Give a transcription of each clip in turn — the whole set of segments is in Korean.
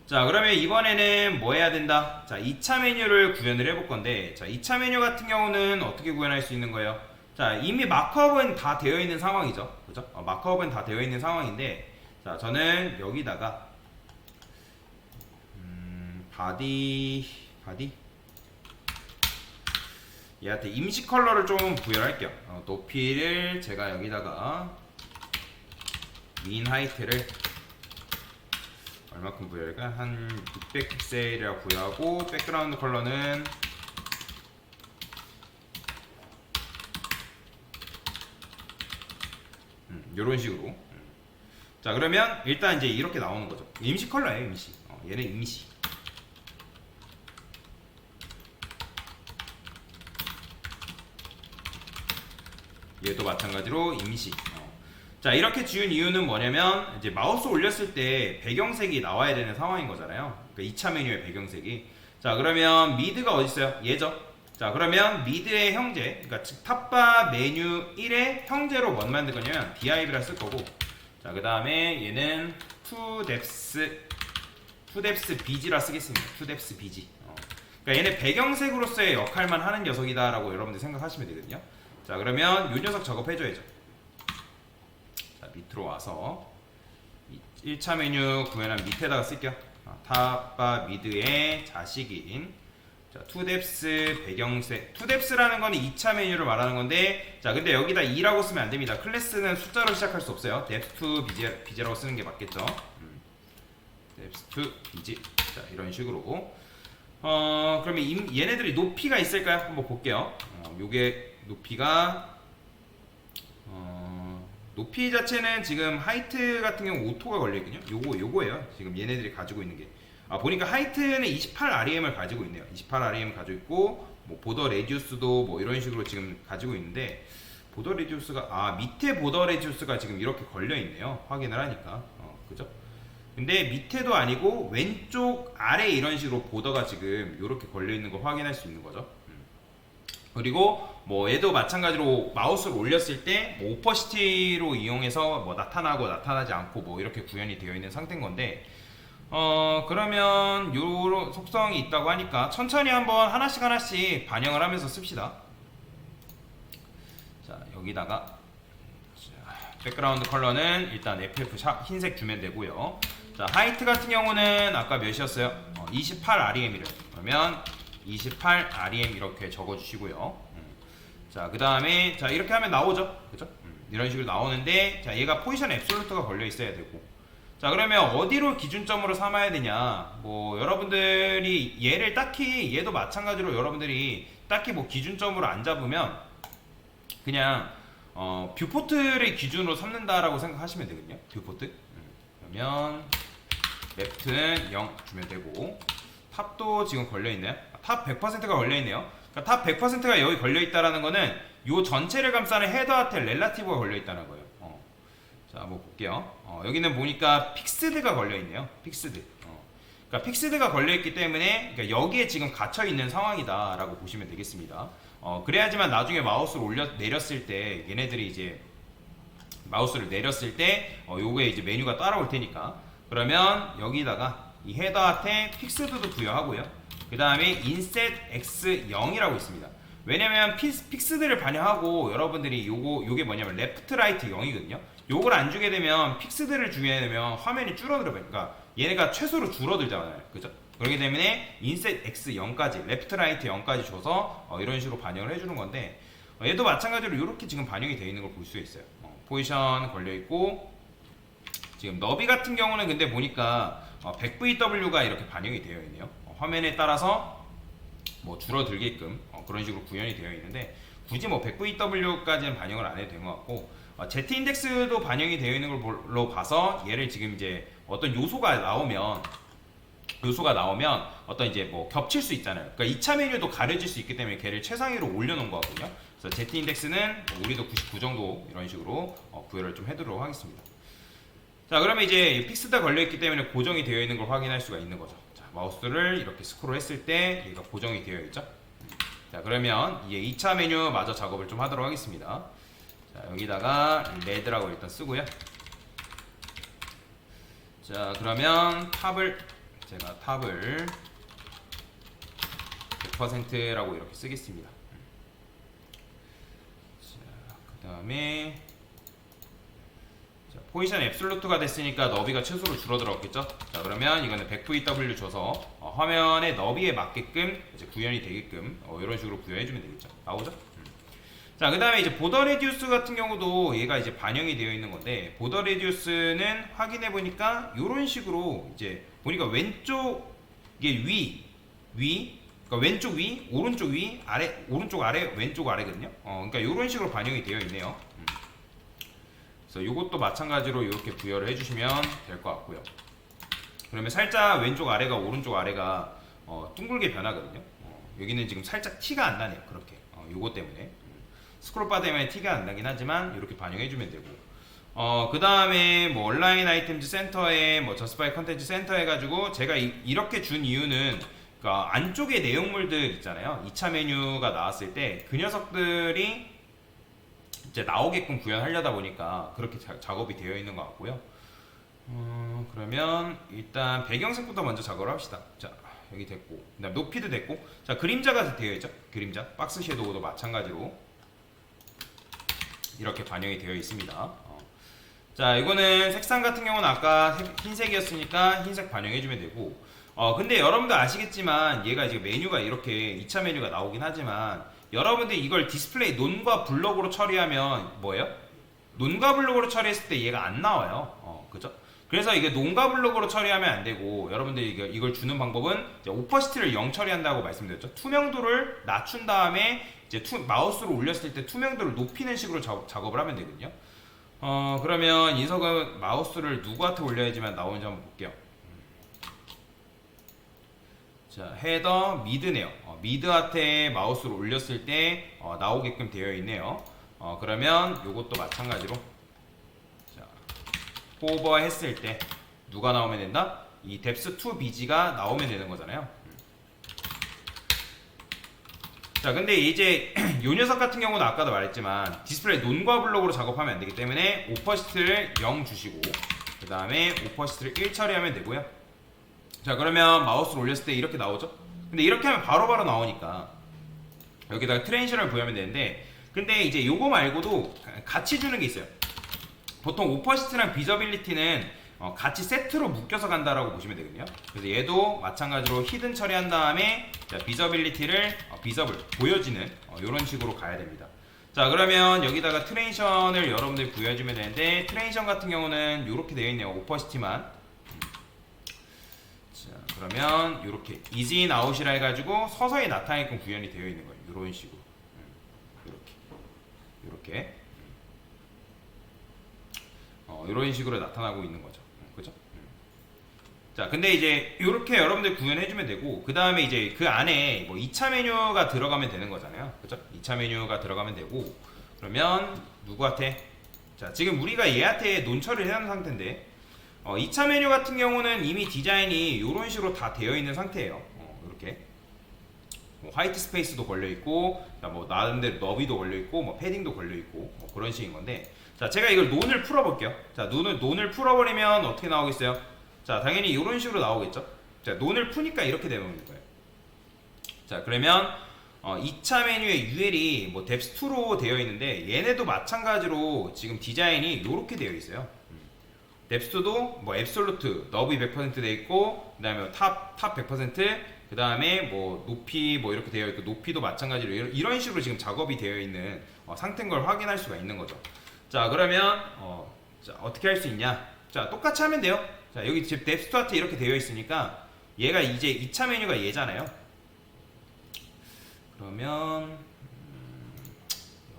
자, 그러면 이번에는 뭐 해야 된다? 자, 2차 메뉴를 구현을 해볼 건데, 자, 2차 메뉴 같은 경우는 어떻게 구현할 수 있는 거예요? 자, 이미 마크업은 다 되어 있는 상황이죠. 그죠? 마크업은 다 되어 있는 상황인데, 자, 저는 여기다가, 바디, 얘한테 임시 컬러를 좀 부여할게요. 높이를 제가 여기다가, 민 하이트를 얼마큼 부여할까? 한 600픽셀이라고 부여하고 백그라운드 컬러는 이런 식으로. 자, 그러면 일단 이제 이렇게 나오는 거죠. 임시 컬러예요, 임시. 얘는 임시. 얘도 마찬가지로 임시. 자, 이렇게 지운 이유는 뭐냐면 이제 마우스 올렸을 때 배경색이 나와야 되는 상황인 거잖아요. 그러니까 2차 메뉴의 배경색이. 자, 그러면 미드가 어디 있어요? 얘죠. 자, 그러면 미드의 형제, 그러니까 즉 탑바 메뉴 1의 형제로 뭔 만들 거냐면 div라 쓸 거고. 자, 그 다음에 얘는 to_depth bg라 쓰겠습니다. to_depth bg. 그러니까 얘는 배경색으로서의 역할만 하는 녀석이다라고 여러분들 생각하시면 되거든요. 자, 그러면 이 녀석 작업해줘야죠. 밑으로 와서 1차 메뉴 구현한 밑에다가 쓸게요. 탑바 미드의 자식인 to_depth 배경색. to_depth라는 거는 2차 메뉴를 말하는 건데, 자, 근데 여기다 2라고 쓰면 안 됩니다. 클래스는 숫자로 시작할 수 없어요. depth to bg라고 쓰는 게 맞겠죠. depth to bg. 자, 이런 식으로. 그러면 얘네들이 높이가 있을까요? 한번 볼게요. 요게 높이가 높이 자체는 지금 하이트 같은 경우 오토가 걸려있거든요. 요거예요. 지금 얘네들이 가지고 있는 게. 보니까 하이트는 28REM을 가지고 있네요. 28REM 가지고 있고, 뭐 보더 레디우스도 뭐 이런 식으로 지금 가지고 있는데, 보더 레디우스가, 밑에 보더 레디우스가 지금 이렇게 걸려있네요. 확인을 하니까. 그죠? 근데 밑에도 아니고, 왼쪽 아래 이런 식으로 보더가 지금 이렇게 걸려있는 걸 확인할 수 있는 거죠. 그리고 뭐 얘도 마찬가지로 마우스를 올렸을 때뭐 오퍼시티로 이용해서 뭐 나타나고 나타나지 않고 뭐 이렇게 구현이 되어 있는 상태인 건데, 그러면 요런 속성이 있다고 하니까 천천히 한번 하나씩 반영을 하면서 씁시다. 자, 여기다가 백그라운드 컬러는 일단 FF 흰색 주면 되고요. 자, 하이트 같은 경우는 아까 몇이었어요? 28REM이래요. 그러면 28REM 이렇게 적어주시고요. 자, 그 다음에 자, 이렇게 하면 나오죠, 그죠? 이런 식으로 나오는데, 자, 얘가 포지션 앱솔루트가 걸려 있어야 되고. 자, 그러면 어디로 기준점으로 삼아야 되냐? 뭐 여러분들이 얘를 딱히, 얘도 마찬가지로 여러분들이 딱히 뭐 기준점으로 안 잡으면 그냥 뷰포트를 기준으로 삼는다라고 생각하시면 되거든요. 뷰포트. 그러면 레프트는 0 주면 되고, 탑도 지금 걸려있나요? 탑 100%가 걸려있네요. 그러니까 탑 100%가 여기 걸려있다라는 거는 요 전체를 감싸는 헤더한테 렐라티브가 걸려있다는 거예요. 자, 한번 볼게요. 여기는 보니까 픽스드가 걸려있네요. 픽스드. 그러니까 픽스드가 걸려있기 때문에, 그러니까 여기에 지금 갇혀있는 상황이다라고 보시면 되겠습니다. 그래야지만 나중에 마우스를 내렸을 때 얘네들이 이제 마우스를 내렸을 때 요게 이제 메뉴가 따라올 테니까. 그러면 여기다가 이 헤더한테 픽스드도 부여하고요. 그 다음에 inset x0이라고 있습니다. 왜냐면 픽스드를 반영하고 여러분들이 요게 뭐냐면 레프트 라이트 0이거든요. 요걸 안 주게 되면, 픽스드를 주게 되면 화면이 줄어들어요. 그러니까 얘네가 최소로 줄어들잖아요. 그죠? 그렇기 때문에 inset x0까지, 레프트 라이트 0까지 줘서 이런 식으로 반영을 해주는 건데, 얘도 마찬가지로 이렇게 지금 반영이 되어 있는 걸 볼 수 있어요. 포지션 걸려있고, 지금 너비 같은 경우는 근데 보니까 100VW가 이렇게 반영이 되어 있네요. 화면에 따라서 뭐 줄어들게끔 그런 식으로 구현이 되어 있는데, 굳이 뭐 100VW까지는 반영을 안 해도 된 것 같고, Z인덱스도 반영이 되어 있는 걸로 봐서 얘를 지금 이제 어떤 요소가 나오면 어떤 이제 뭐 겹칠 수 있잖아요. 그러니까 2차 메뉴도 가려질 수 있기 때문에 걔를 최상위로 올려놓은 거거든요. 그래서 Z인덱스는 우리도 99 정도 이런 식으로 부여를 좀 해두도록 하겠습니다. 자, 그러면 이제 픽스가 걸려있기 때문에 고정이 되어 있는 걸 확인할 수가 있는 거죠. 자, 마우스를 이렇게 스크롤 했을 때 얘가 고정이 되어 있죠. 자, 그러면 이제 2차 메뉴 마저 작업을 좀 하도록 하겠습니다. 자, 여기다가 레드라고 일단 쓰고요. 자, 그러면 탑을 제가 탑을 100%라고 이렇게 쓰겠습니다. 자, 그 다음에 포지션 앱솔루트가 됐으니까 너비가 최소로 줄어들었겠죠? 자, 그러면 이거는 100VW 줘서 화면의 너비에 맞게끔 이제 구현이 되게끔 이런 식으로 구현해주면 되겠죠? 나오죠? 자, 그 다음에 이제 보더 레디우스 같은 경우도 얘가 이제 반영이 되어 있는 건데, 보더 레디우스는 확인해 보니까 이런 식으로 이제 보니까 왼쪽에 그러니까 왼쪽 위, 오른쪽 위, 아래, 오른쪽 아래, 왼쪽 아래거든요. 그러니까 이런 식으로 반영이 되어 있네요. 그래서 이것도 마찬가지로 이렇게 부여를 해주시면 될 것 같고요. 그러면 살짝 왼쪽 아래가 오른쪽 아래가 둥글게 변하거든요. 여기는 지금 살짝 티가 안 나네요. 그렇게 요거 때문에 스크롤바 때문에 티가 안 나긴 하지만 이렇게 반영해주면 되고, 그 다음에 뭐 온라인 아이템즈 센터에 뭐 저스파이 컨텐츠 센터 해가지고 제가 이렇게 준 이유는, 그러니까 안쪽에 내용물들 있잖아요. 2차 메뉴가 나왔을 때 그 녀석들이 이제 나오게끔 구현하려다 보니까 그렇게 작업이 되어 있는 것 같고요. 그러면 일단 배경색부터 먼저 작업을 합시다. 자, 여기 됐고, 그다음 높이도 됐고, 자, 그림자가 되어 있죠. 그림자 박스 섀도우도 마찬가지로 이렇게 반영이 되어 있습니다. 자, 이거는 색상 같은 경우는 아까 흰색이었으니까 흰색 반영해주면 되고, 근데 여러분들 아시겠지만 얘가 이제 메뉴가 이렇게 2차 메뉴가 나오긴 하지만, 여러분들 이걸 디스플레이 논과 블럭으로 처리하면 뭐예요? 논과 블럭으로 처리했을 때 얘가 안 나와요. 그죠? 그래서 이게 논과 블럭으로 처리하면 안 되고, 여러분들 이걸 주는 방법은 오퍼시티를 0 처리한다고 말씀드렸죠. 투명도를 낮춘 다음에 이제 마우스로 올렸을 때 투명도를 높이는 식으로 작업을 하면 되거든요. 그러면 인석은 마우스를 누구한테 올려야지만 나오는지 한번 볼게요. 자, 헤더 미드네요. 미드한테 마우스를 올렸을 때 나오게끔 되어 있네요. 그러면 이것도 마찬가지로, 자, 호버 했을 때 누가 나오면 된다? 이 뎁스2 BG가 나오면 되는 거잖아요. 자, 근데 이제 요 녀석 같은 경우는 아까도 말했지만 디스플레이 논과 블록으로 작업하면 안 되기 때문에 오퍼시티를 0 주시고, 그 다음에 오퍼시티를 1 처리하면 되고요. 자, 그러면 마우스를 올렸을 때 이렇게 나오죠? 근데 이렇게 하면 바로바로 나오니까 여기다가 트랜지션을 부여하면 되는데, 근데 이제 요거 말고도 같이 주는 게 있어요. 보통 오퍼시티랑 비저빌리티는 같이 세트로 묶여서 간다라고 보시면 되거든요. 그래서 얘도 마찬가지로 히든 처리한 다음에 비저빌리티를 비저블 보여지는 이런 식으로 가야 됩니다. 자, 그러면 여기다가 트랜지션을 여러분들이 부여해주면 되는데, 트랜지션 같은 경우는 이렇게 되어 있네요. 오퍼시티만. 자, 그러면 이렇게 이진 아웃이라 해가지고 서서히 나타나게끔 구현이 되어 있는 거예요. 이런 식으로 이렇게 이런 식으로 나타나고 있는 거죠. 그죠? 자, 근데 이제 이렇게 여러분들 구현해주면 되고, 그 다음에 이제 그 안에 뭐 2차 메뉴가 들어가면 되는 거잖아요. 그죠? 2차 메뉴가 들어가면 되고, 그러면 누구한테? 자, 지금 우리가 얘한테 논처리를 해놓은 상태인데, 2차 메뉴 같은 경우는 이미 디자인이 이런 식으로 다 되어 있는 상태예요. 이렇게 뭐 화이트 스페이스도 걸려 있고, 뭐 나름대로 너비도 걸려 있고, 뭐 패딩도 걸려 있고, 뭐 그런 식인 건데, 자, 제가 이걸 논을 풀어 볼게요. 자, 논을 풀어 버리면 어떻게 나오겠어요? 자, 당연히 이런 식으로 나오겠죠. 자, 논을 푸니까 이렇게 되는 거예요. 자, 그러면 2차 메뉴의 UL이 뭐 뎁스2로 되어 있는데, 얘네도 마찬가지로 지금 디자인이 이렇게 되어 있어요. 뎁스2도 뭐 앱솔루트 너비 100% 되어 있고, 그 다음에 탑 100%, 그 다음에 뭐 높이 뭐 이렇게 되어 있고, 높이도 마찬가지로 이런 식으로 지금 작업이 되어 있는 상태인 걸 확인할 수가 있는 거죠. 자, 그러면 자, 어떻게 할 수 있냐? 자, 똑같이 하면 돼요. 자, 여기 지금 뎁스2한테 이렇게 되어 있으니까 얘가 이제 2차 메뉴가 얘잖아요. 그러면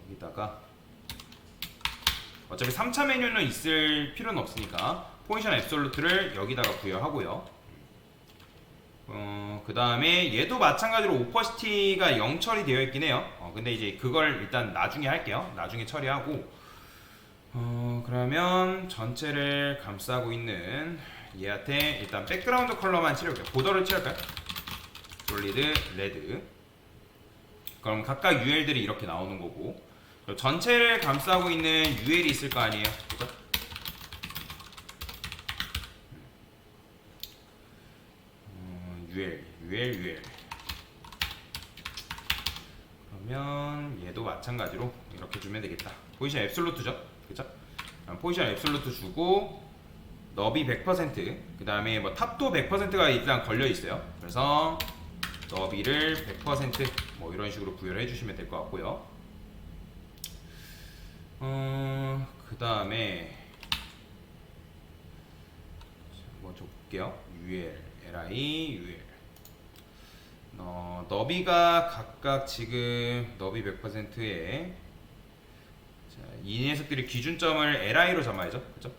여기다가 어차피 3차 메뉴는 있을 필요는 없으니까 포지션 앱솔루트를 여기다가 부여하고요. 그 다음에 얘도 마찬가지로 오퍼시티가 0 처리되어 있긴 해요. 근데 이제 그걸 일단 나중에 할게요. 나중에 처리하고, 그러면 전체를 감싸고 있는 얘한테 일단 백그라운드 컬러만 칠해볼게요. 보더를 칠할까요? 솔리드, 레드. 그럼 각각 UL들이 이렇게 나오는 거고, 전체를 감싸고 있는 UL이 있을 거 아니에요. 그죠? UL. 그러면 얘도 마찬가지로 이렇게 주면 되겠다. 포지션 앱솔루트죠, 그죠? 포지션 앱솔루트 주고 너비 100%, 그 다음에 뭐 탑도 100%가 일단 걸려 있어요. 그래서 너비를 100%뭐 이런 식으로 부여를 해주시면 될 것 같고요. 그 다음에 먼저 볼게요. UL, LI, UL. 너비가 각각 지금 너비 100%에 이 녀석들이 기준점을 LI로 잡아야죠, 그죠?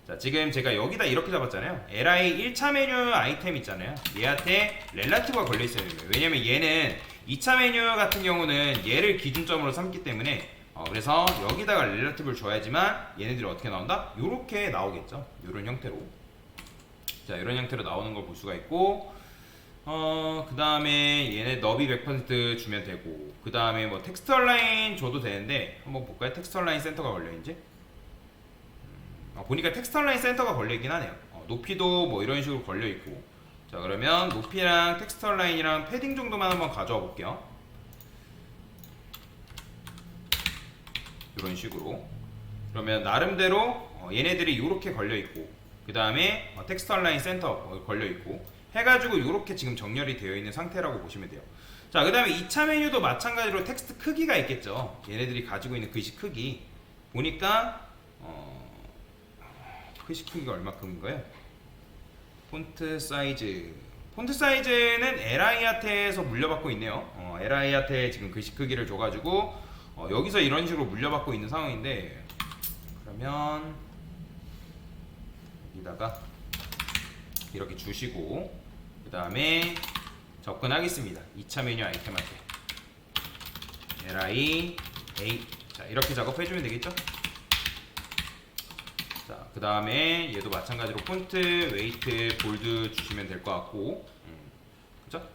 자, 지금 제가 여기다 이렇게 잡았잖아요. LI 1차 메뉴 아이템 있잖아요. 얘한테 렐라티브가 걸려 있어야 됩니다. 왜냐면 얘는 2차 메뉴 같은 경우는 얘를 기준점으로 삼기 때문에 그래서 여기다가 렐라티브를 줘야지만 얘네들이 어떻게 나온다? 요렇게 나오겠죠. 요런 형태로. 자, 이런 형태로 나오는 걸 볼 수가 있고, 그 다음에 얘네 너비 100% 주면 되고, 그 다음에 뭐 텍스트 얼라인 줘도 되는데, 한번 볼까요? 텍스트 얼라인 센터가 걸려있는지? 보니까 텍스트 얼라인 센터가 걸려있긴 하네요. 높이도 뭐 이런 식으로 걸려있고. 자, 그러면 높이랑 텍스트 얼라인이랑 패딩 정도만 한번 가져와 볼게요. 이런 식으로. 그러면 나름대로 얘네들이 이렇게 걸려있고, 그 다음에 텍스트 얼라인 센터 걸려있고 해가지고 이렇게 지금 정렬이 되어 있는 상태라고 보시면 돼요. 자, 그 다음에 2차 메뉴도 마찬가지로 텍스트 크기가 있겠죠. 얘네들이 가지고 있는 글씨 크기 보니까 글씨 크기가 얼마큼인가요? 폰트 사이즈는 LI한테서 물려받고 있네요. LI한테 지금 글씨 크기를 줘가지고 여기서 이런 식으로 물려받고 있는 상황인데, 그러면 여기다가 이렇게 주시고 그 다음에 접근하겠습니다. 2차 메뉴 아이템한테 LI A. 자, 이렇게 작업해주면 되겠죠. 자, 그 다음에 얘도 마찬가지로 폰트, 웨이트, 볼드 주시면 될 것 같고, 그죠?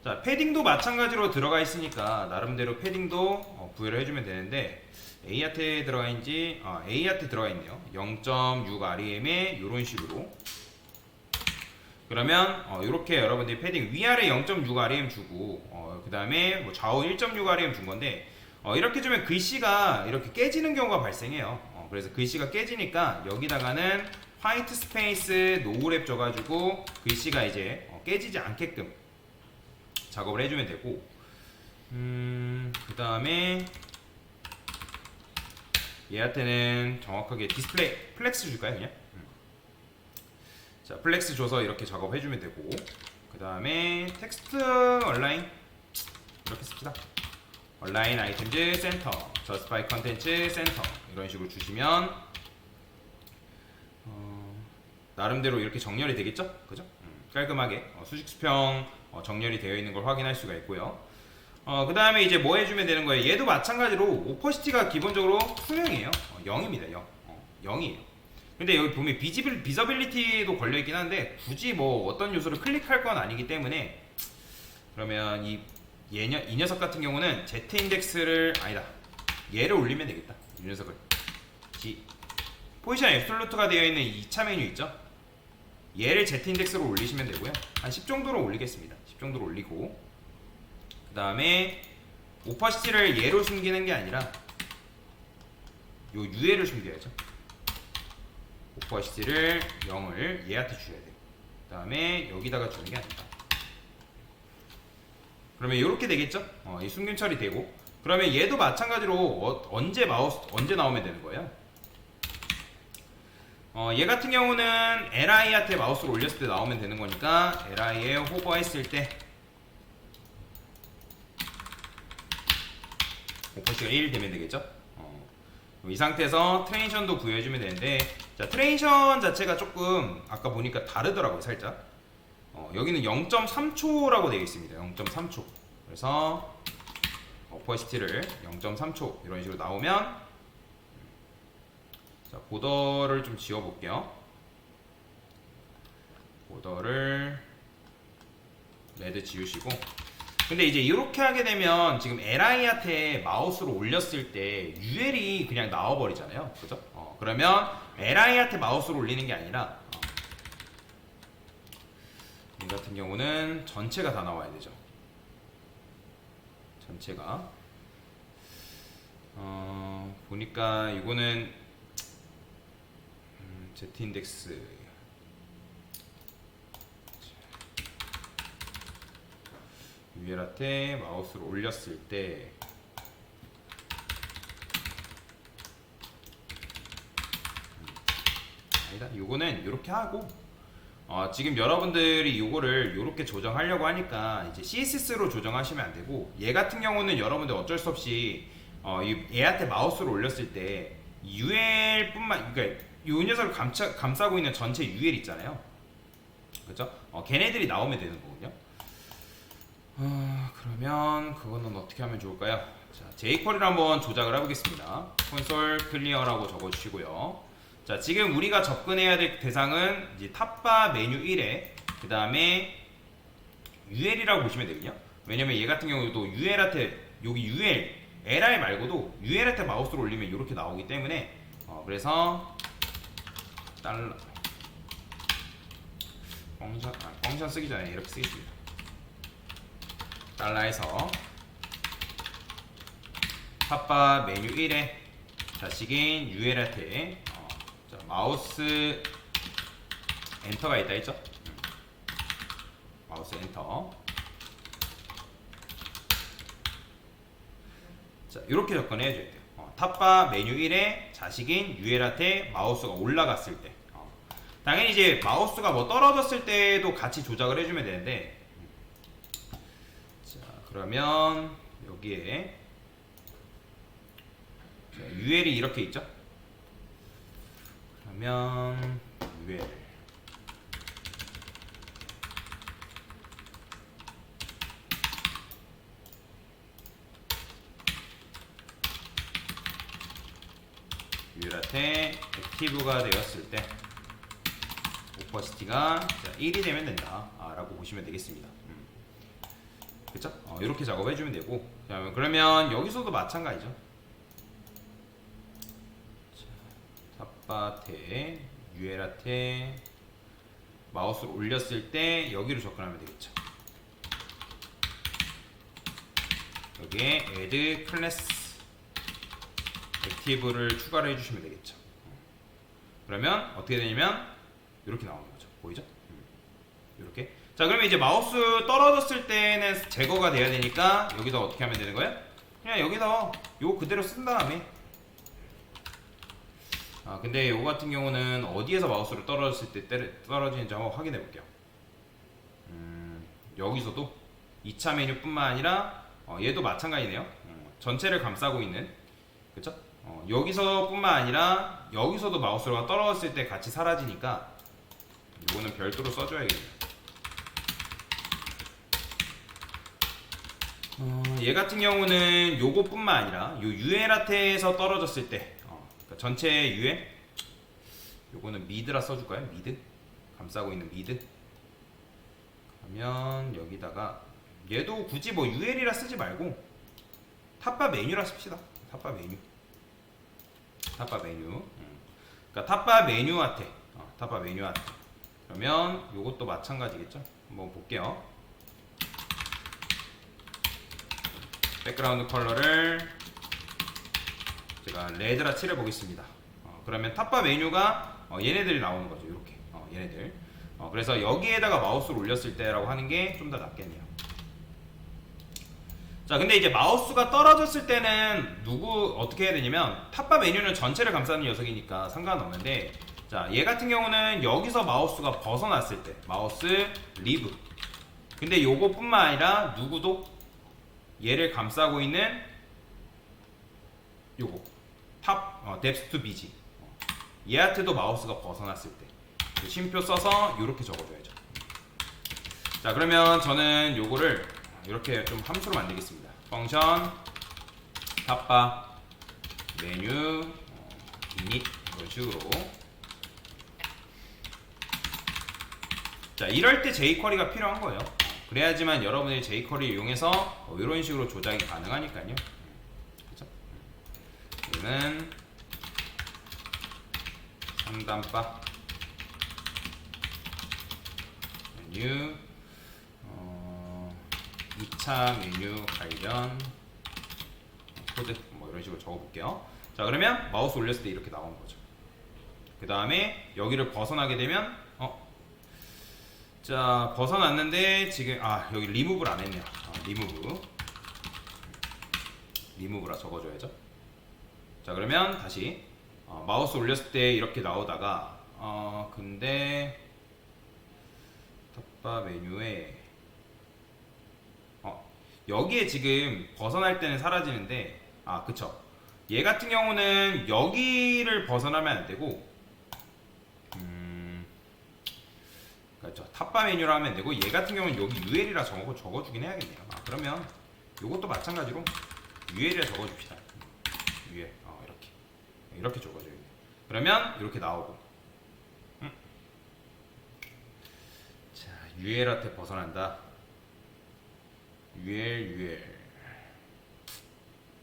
자, 패딩도 마찬가지로 들어가 있으니까 나름대로 패딩도 부여를 해주면 되는데, A한테 들어가 있는지, A한테 들어가 있네요. 0.6 REM에 이런 식으로. 그러면 이렇게 여러분들이 패딩 위아래 0.6 REM 주고, 그 다음에 뭐 좌우 1.6 REM 준 건데, 이렇게 주면 글씨가 이렇게 깨지는 경우가 발생해요. 그래서 글씨가 깨지니까 여기다가는 화이트 스페이스 노우랩 줘가지고 글씨가 이제 깨지지 않게끔 작업을 해주면 되고, 그 다음에 얘한테는 정확하게 디스플레이 플렉스 줄까요, 그냥? 자, 플렉스 줘서 이렇게 작업해주면 되고, 그 다음에 텍스트 얼라인 이렇게 씁시다. 얼라인 아이템즈 센터, 저스파이 컨텐츠 센터 이런 식으로 주시면 나름대로 이렇게 정렬이 되겠죠, 그죠? 깔끔하게 수직 수평 정렬이 되어 있는 걸 확인할 수가 있고요. 그 다음에 이제 뭐 해주면 되는 거예요? 얘도 마찬가지로 오퍼시티가 기본적으로 수명이에요. 0입니다. 0. 0이에요. 근데 여기 보면 비저빌리티도 걸려있긴 한데 굳이 뭐 어떤 요소를 클릭할 건 아니기 때문에, 그러면 이 녀석 같은 경우는 Z 인덱스를 아니다. 얘를 올리면 되겠다. 이 녀석을. 포지션 앱솔루트가 되어 있는 2차 메뉴 있죠? 얘를 Z 인덱스로 올리시면 되고요. 한 10 정도로 올리겠습니다. 10 정도로 올리고, 그 다음에 오퍼시티를 얘로 숨기는 게 아니라 요 UL을 숨겨야죠. 오퍼시티를 0을 얘한테 줘야 돼요. 그 다음에 여기다가 주는 게 아니다. 그러면 이렇게 되겠죠? 이 숨김 처리되고, 그러면 얘도 마찬가지로 언제 나오면 되는 거예요? 얘 같은 경우는 LI한테 마우스를 올렸을 때 나오면 되는 거니까 LI에 호버했을 때 오퍼시티가 1 되면 되겠죠? 이 상태에서 트레인션도 부여해주면 되는데, 자, 트레인션 자체가 조금 아까 보니까 다르더라고요, 살짝. 여기는 0.3초라고 되어 있습니다. 0.3초. 그래서 오퍼시티를 0.3초 이런 식으로 나오면, 자, 보더를 좀 지워 볼게요. 보더를 레드 지우시고, 근데 이제 이렇게 하게 되면 지금 LI한테 마우스로 올렸을 때 UL이 그냥 나와버리잖아요, 그죠? 그러면 LI한테 마우스로 올리는 게 아니라 같은 경우는 전체가 다 나와야 되죠. 전체가 보니까 이거는 Z인덱스 유에라테 마우스를 올렸을 때 아니다. 요거는 이렇게 하고 지금 여러분들이 요거를 이렇게 조정하려고 하니까 이제 CSS로 조정하시면 안 되고, 얘 같은 경우는 여러분들 어쩔 수 없이 얘한테 마우스를 올렸을 때 UL뿐만, 그러니까 요 녀석을 감싸고 있는 전체 UL 있잖아요. 그렇죠? 걔네들이 나오면 되는 거군요. 그러면 그거는 어떻게 하면 좋을까요? 자, jQuery를 한번 조작을 해보겠습니다. 콘솔 클리어라고 적어주시고요. 자, 지금 우리가 접근해야 될 대상은 이제 탑바 메뉴 1에 그 다음에 UL이라고 보시면 되거든요. 왜냐면 얘 같은 경우도 UL한테 여기 UL, LR 말고도 UL한테 마우스를 올리면 이렇게 나오기 때문에 그래서 달러 펑션 쓰기 전에 이렇게 쓰겠습니다. 달러에서 탑바 메뉴 1에 자식인 UL한테 마우스 엔터가 있다 했죠? 마우스 엔터. 자, 이렇게 접근해 줘야 돼요. 탑바 메뉴 1에 자식인 UL한테 마우스가 올라갔을 때, 당연히 이제 마우스가 뭐 떨어졌을 때도 같이 조작을 해주면 되는데, 자, 그러면 여기에 UL이 이렇게 있죠? 그러면 UL UL한테 액티브가 되었을 때 오퍼시티가 1이 되면 된다 라고 보시면 되겠습니다. 그쵸? 이렇게 작업해주면 되고, 그러면 여기서도 마찬가지죠. 탑바테 UL한테 마우스를 올렸을 때 여기로 접근하면 되겠죠. 여기에 add class 액티브를 추가를 해주시면 되겠죠. 그러면 어떻게 되냐면 이렇게 나오는 거죠. 보이죠? 이렇게. 자, 그러면 이제 마우스 떨어졌을 때는 제거가 돼야 되니까 여기다 어떻게 하면 되는 거예요? 그냥 여기다 요거 그대로 쓴 다음에, 근데 요거 같은 경우는 어디에서 마우스를 떨어졌을 때 떨어지는지 한번 확인해 볼게요. 여기서도 2차 메뉴뿐만 아니라 얘도 마찬가지네요. 전체를 감싸고 있는, 그쵸? 여기서뿐만 아니라 여기서도 마우스가 떨어졌을 때 같이 사라지니까 요거는 별도로 써줘야겠네요. 얘 같은 경우는 요거뿐만 아니라 요 UL한테에서 떨어졌을 때, 그러니까 전체 UL, 요거는 미드라 써줄까요? 미드? 감싸고 있는 미드. 그러면 여기다가 얘도 굳이 뭐 UL이라 쓰지 말고 탑바 메뉴라 씁시다. 탑바 메뉴. 탑바 메뉴. 그러니까 탑바 메뉴한테, 탑바 메뉴한테. 그러면 요것도 마찬가지겠죠? 한번 볼게요. 백그라운드 컬러를 제가 레드라 칠해 보겠습니다. 그러면 탑바 메뉴가 얘네들이 나오는 거죠. 이렇게 얘네들. 그래서 여기에다가 마우스를 올렸을 때라고 하는 게 좀 더 낫겠네요. 자, 근데 이제 마우스가 떨어졌을 때는 어떻게 해야 되냐면, 탑바 메뉴는 전체를 감싸는 녀석이니까 상관없는데, 자, 얘 같은 경우는 여기서 마우스가 벗어났을 때 마우스 리브. 근데 요거뿐만 아니라 누구도 얘를 감싸고 있는 요거 탑 뎁스 투 비지, 얘한테도 마우스가 벗어났을 때 쉼표 써서 이렇게 적어줘야죠. 자, 그러면 저는 요거를 이렇게 좀 함수로 만들겠습니다. 펑션 탑바 메뉴 init 이런 식으로. 자, 이럴 때 jQuery가 필요한 거예요. 그래야지만 여러분이 jQuery 이용해서 이런 식으로 조작이 가능하니까요. 그렇죠? 얘는 상단바 메뉴 2차 메뉴 관련 코드 뭐 이런 식으로 적어볼게요. 자, 그러면 마우스 올렸을 때 이렇게 나오는 거죠. 그 다음에 여기를 벗어나게 되면 자, 벗어났는데 지금 여기 리무브를 안 했네요. 리무브라 적어줘야죠. 자, 그러면 다시 마우스 올렸을 때 이렇게 나오다가 근데 탑바 메뉴에 여기에 지금 벗어날 때는 사라지는데 그쵸, 얘 같은 경우는 여기를 벗어나면 안 되고 그렇죠, 탑바 메뉴로 하면 되고, 얘 같은 경우는 여기 UL이라 적어주긴 해야겠네요. 그러면 요것도 마찬가지로 UL이라 적어줍시다. UL 이렇게 적어줘야겠네요. 그러면 이렇게 나오고 자, UL한테 벗어난다. UL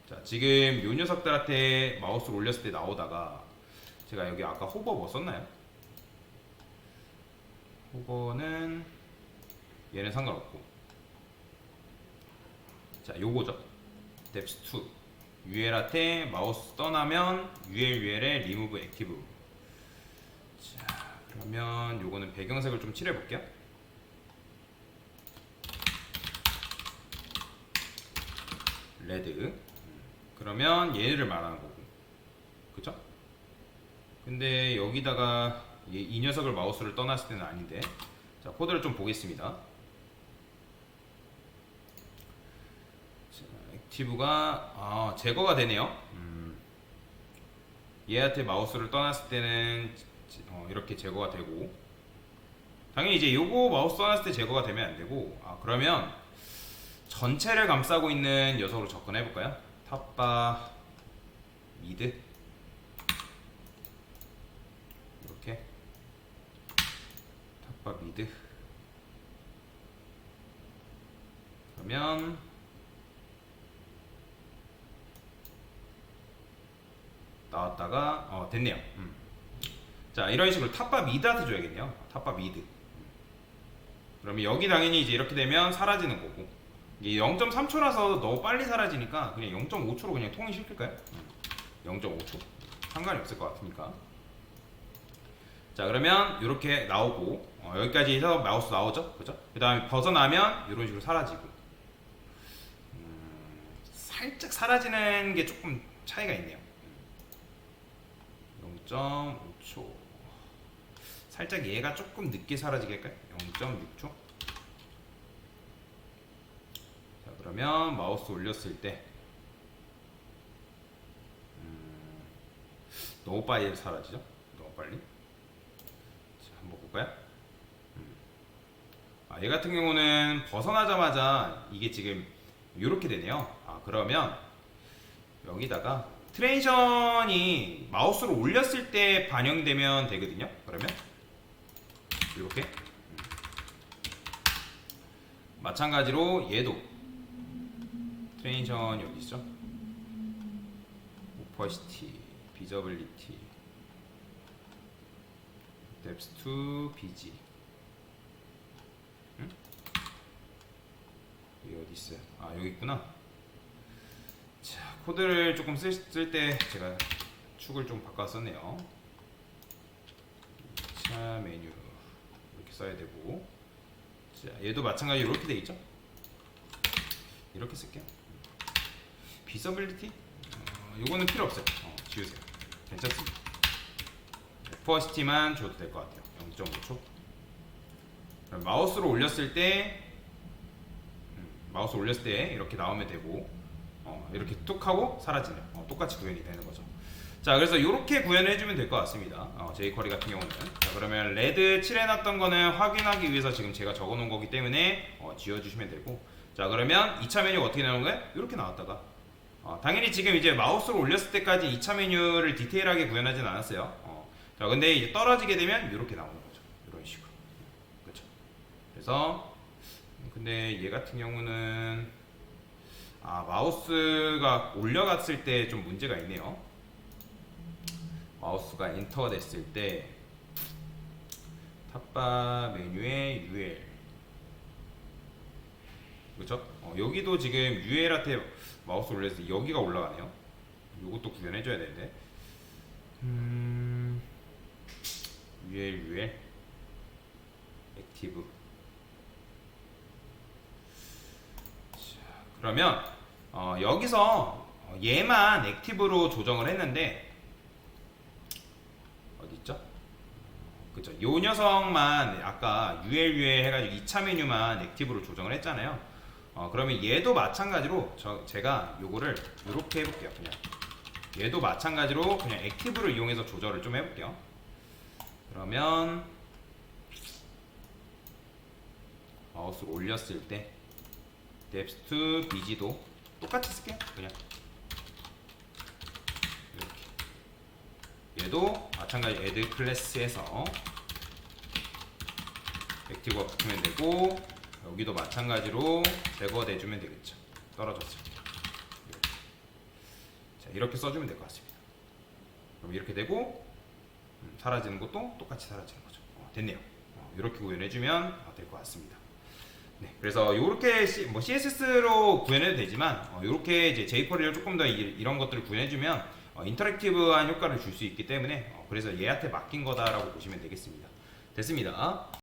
자, 지금 요 녀석들한테 마우스를 올렸을 때 나오다가 제가 여기 아까 호버 뭐 썼나요? 호버는 얘는 상관없고, 자, 요거죠. depth 2 UL한테 마우스 떠나면 UL에 remove active. 자, 그러면 요거는 배경색을 좀 칠해 볼게요. 레드. 그러면 얘를 말하는 거고, 그쵸? 근데 여기다가 이 녀석을 마우스를 떠났을 때는 아닌데, 자, 코드를 좀 보겠습니다. 자, 액티브가 제거가 되네요. 얘한테 마우스를 떠났을 때는 이렇게 제거가 되고, 당연히 이제 요거 마우스 떠났을 때 제거가 되면 안 되고, 그러면 전체를 감싸고 있는 녀석으로 접근해 볼까요? 탑바 미드 이렇게 탑바 미드. 그러면 나왔다가 됐네요. 자, 이런 식으로 탑바 미드한테 줘야겠네요. 탑바 미드. 그러면 여기 당연히 이제 이렇게 되면 사라지는 거고, 이게 0.3초라서 너무 빨리 사라지니까 그냥 0.5초로 그냥 통일시킬까요? 0.5초 상관이 없을 것 같으니까. 자, 그러면 이렇게 나오고 여기까지 해서 마우스 나오죠, 그죠? 그 다음에 벗어나면 이런 식으로 사라지고, 살짝 사라지는 게 조금 차이가 있네요. 0.5초 살짝 얘가 조금 늦게 사라지게 할까요? 0.6초. 그러면 마우스 올렸을 때 너무 빨리 사라지죠? 너무 빨리. 자, 한번 볼까요? 얘 같은 경우는 벗어나자마자 이게 지금 이렇게 되네요. 그러면 여기다가 트랜지션이 마우스를 올렸을 때 반영되면 되거든요. 그러면 이렇게 마찬가지로 얘도 트랜지션 여기 있죠. 오퍼시티, 비저블리티, depth to BG. 여기 어디 있어요? 여기 있구나. 자, 코드를 조금 쓸 때 제가 축을 좀 바꿨었네요. 자, 메뉴 이렇게 써야 되고, 자, 얘도 마찬가지로 이렇게 돼 있죠. 이렇게 쓸게요. 비서빌리티? 요거는 필요 없어요. 지우세요. 괜찮습니다. 퍼시티만 줘도 될 것 같아요. 0.5초. 마우스로 올렸을 때 이렇게 나오면 되고, 이렇게 뚝 하고 사라지네요. 똑같이 구현이 되는 거죠. 자, 그래서 이렇게 구현을 해주면 될 것 같습니다. 제이쿼리 같은 경우는. 자, 그러면 레드 칠해놨던 거는 확인하기 위해서 지금 제가 적어놓은 거기 때문에 지워주시면 되고, 자, 그러면 2차 메뉴가 어떻게 나오는 거예요? 이렇게 나왔다가 당연히 지금 이제 마우스를 올렸을 때까지 2차 메뉴를 디테일하게 구현하진 않았어요. 자, 근데 이제 떨어지게 되면 이렇게 나오는 거죠. 이런 식으로. 그렇죠. 그래서 근데 얘 같은 경우는 마우스가 올려갔을 때 좀 문제가 있네요. 마우스가 엔터가 됐을 때 탑바 메뉴에 UL 그렇죠? 여기도 지금 UL한테 마우스 올렸을 때 여기가 올라가네요. 요것도 구현해줘야 되는데. UL 액티브. 자, 그러면 여기서 얘만 액티브로 조정을 했는데 어디 있죠? 그죠? 요 녀석만 아까 UL 해가지고 2차 메뉴만 액티브로 조정을 했잖아요. 그러면 얘도 마찬가지로 제가 요거를 이렇게 해볼게요. 그냥 얘도 마찬가지로 그냥 액티브를 이용해서 조절을 좀 해볼게요. 그러면 마우스를 올렸을 때 뎁스 비지도 똑같이 쓸게요. 그냥 이렇게 얘도 마찬가지 애드 클래스에서 액티브가 붙으면 되고 여기도 마찬가지로 제거해주면 되겠죠. 떨어졌을 때 이렇게. 자, 이렇게 써주면 될 것 같습니다. 그럼 이렇게 되고 사라지는 것도 똑같이 사라지는 거죠. 됐네요. 이렇게 구현해주면 될 것 같습니다. 네, 그래서 이렇게 CSS로 구현해도 되지만 이렇게 이제 jQuery를 조금 더 이런 것들을 구현해주면 인터랙티브한 효과를 줄 수 있기 때문에 그래서 얘한테 맡긴 거다라고 보시면 되겠습니다. 됐습니다.